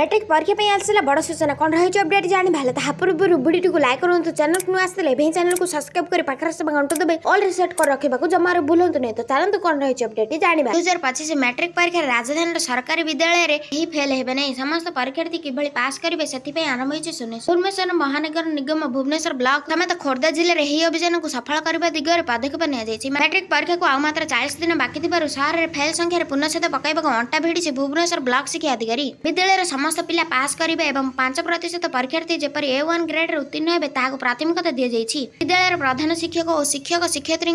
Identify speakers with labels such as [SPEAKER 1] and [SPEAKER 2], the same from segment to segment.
[SPEAKER 1] Matric परीक्षा आसला बड़ सूचना कौन रही अपडेट जाना ता पूर्व वीडियो को लाइक करूँ चैनल को आसते चैनल को सब्सक्राइब कर पाखर सब घंटू देवे ऑल रिसेट कर रखा जमार भूलु नहीं तो चलते कौन रही अपडेट जाना 2025 मैट्रिक परीक्षा राजधानी सरकारी विद्यालय में फेल हेबे नहीं समस्त परीक्षार्थी किभली पास करेंगे से आरंभ होती भुवनेश्वर महानगर निगम भुवनेश्वर ब्लॉक समेत खोर्धा जिले में यह अभियान को सफल करने दिगरे पदक्षेप नि मैट्रिक परीक्षा को मात्र 40 दिन बाकी सहर में फेल संख्यार पूर्णछेद पकाइବାକୁ अंटा भिड़ी भुवनेश्वर ब्लॉक शिक्षा अधिकारी विद्यालय समस्त पिला पास करेंगे और 5% परीक्षार्थी जेपरी A1 ग्रेड रे उत्तीर्ण हेबे ताहाको प्राथमिकता दिया जायछि। विद्यालय प्रधान शिक्षक और शिक्षक शिक्षयित्री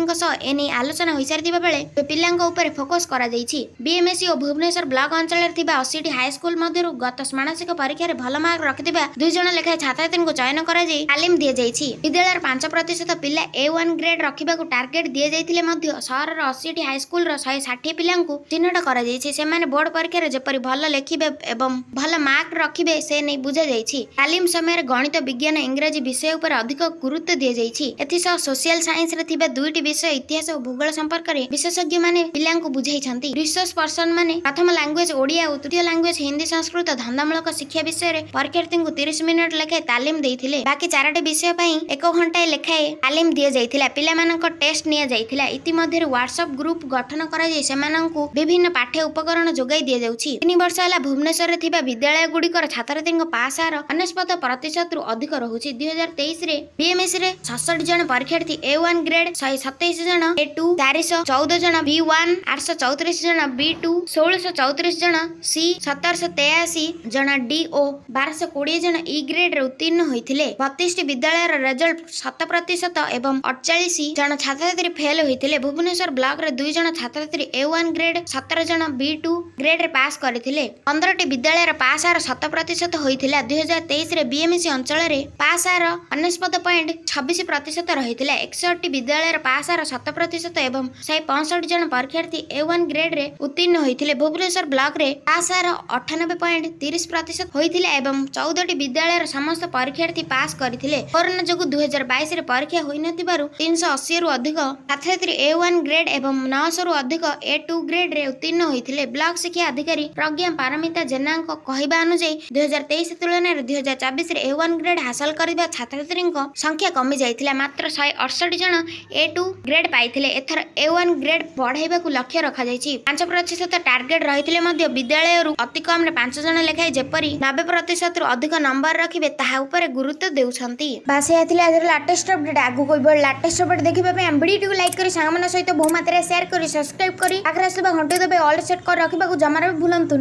[SPEAKER 1] एने आलोचना हो सारी बेले पिलांक ऊपर फोकस करा जायछि। बीएमएससी और भुवनेश्वर ब्लॉक अंचल 80 हाई स्कूल मध्यरु गत षाण्मासिक परीक्षा रे भल मार्क रखिथिबा 2 जण लेखा छात्रछात्री को चयन करा जाय तालीम दिया जायछि। विद्यालय 5% पिला A1 ग्रेड रखिबाकू टार्गेट दिया जायथिले मध्य शहर 80 हाई स्कूल रो 160 पिलांकू चिन्हट करा जायछि। सेमाने बोर्ड परीक्षा रे जेपरी भल लेखिबे एवं भल मार्क रखिबे से नहीं बुझा जायछि। तालीम समय गणित विज्ञान इंग्रजी विषय उपर अधिक गुरुत्व दिया जायछि। एथिसह सोशल साइंस रे थिबा दुईटी विषय इतिहास और भूगोल संपर्क रे विशेषज्ञ माने पिलांकू बुझाइछन्ति। रिसोर्स पर्सन माने प्रथम लैंग्वेज ओडिया और तृतीय लैंग्वेज हिंदी संस्कृत धंदामूलक शिक्षा विषय रे परीक्षार्थी को 30 मिनिट लेखाए तालीम देइथिले। बाकी 4टी विषय पई 1 घंटा लेखाए तालीम दिया जायथिला। पिलामानक टेस्ट निया जायथिला। इतिमध्ये व्हाट्सएप ग्रुप गठन करा जाय सेमानंकू विभिन्न पाठ्य उपकरण जोगाई दिया जाउछि। 3 वर्ष होला भुवनेश्वर रे थिबा विद्यालय गुड़िकर छात्रछात्री पास हार 49% अधिक रहुछि। 2023 रे बीएमएस रे 66 जन परीक्षार्थी A1 ग्रेड 127 जन A2 414 जन B1 834 जन B2 1634 जन C 1783 जन D ओ 1220 जन E ग्रेड रे उत्तीर्ण होइथिले। 32 विद्यालय रो रिजल्ट 7% एवं 48 जन छात्रछात्री फेल होइथिले। भुवनेश्वर ब्लॉक रे 2 जन छात्रछात्री A1 ग्रेड 17 जन B2 ग्रेड रे पास करथिले। 15टी विद्यालय रो पास हार 7% होइथिला। 2023 रे बीएमएससी अंचल रे पास हार 49.26% रहिथिला। 61टी विद्यालय रो पास हार 7% एवं 165 जन परीक्षार्थी A1 ग्रेड रे उत्तीर्ण होइथिले। भुवनेश्वर ब्लॉक रे पास हार 98.30% होइथिला एवं 14टी विद्यालय रो समस्त परीक्षार्थी पास करथिले। कोरोना जोगु 2022 रे परीक्षा होई नथिबारु 380 रु अधिक छात्रछात्री A1 ग्रेड एवं 900 रु अधिक A2 ग्रेड रे उत्तीर्ण होइथिले। ब्लॉक शिक्षा अधिकारी प्रज्ञा पारमिता जेनांक कहबा अनुसार 2023 तुलना रे 2024 रे A1 ग्रेड हासिल करबा छात्रछात्री संख्या कमी जाइथिला। मात्र 168 जन A2 ग्रेड पाइथिले। एथर A1 ग्रेड बढ़ाइबा को लक्ष्य रखा जायछि। 5% टार्गेट रहिथिले मध्य विद्यालय रु अति कम रे 5 जन लेखाय जेपरी 90% रु अधिक नंबर रखिबे ताहा ऊपर गुरुत्व देउछन्ति। बासे आथिले आज लेटेस्ट अपडेट आगु कोइ बड लेटेस्ट अपडेट देखिबा पे हम वीडियो को लाइक करी संग मन सहित बहु मात्रा शेयर करी सब्सक्राइब करी आग्रह सब घंटे देबे ऑल सेट कर रखिबा को जमार भूलंतु।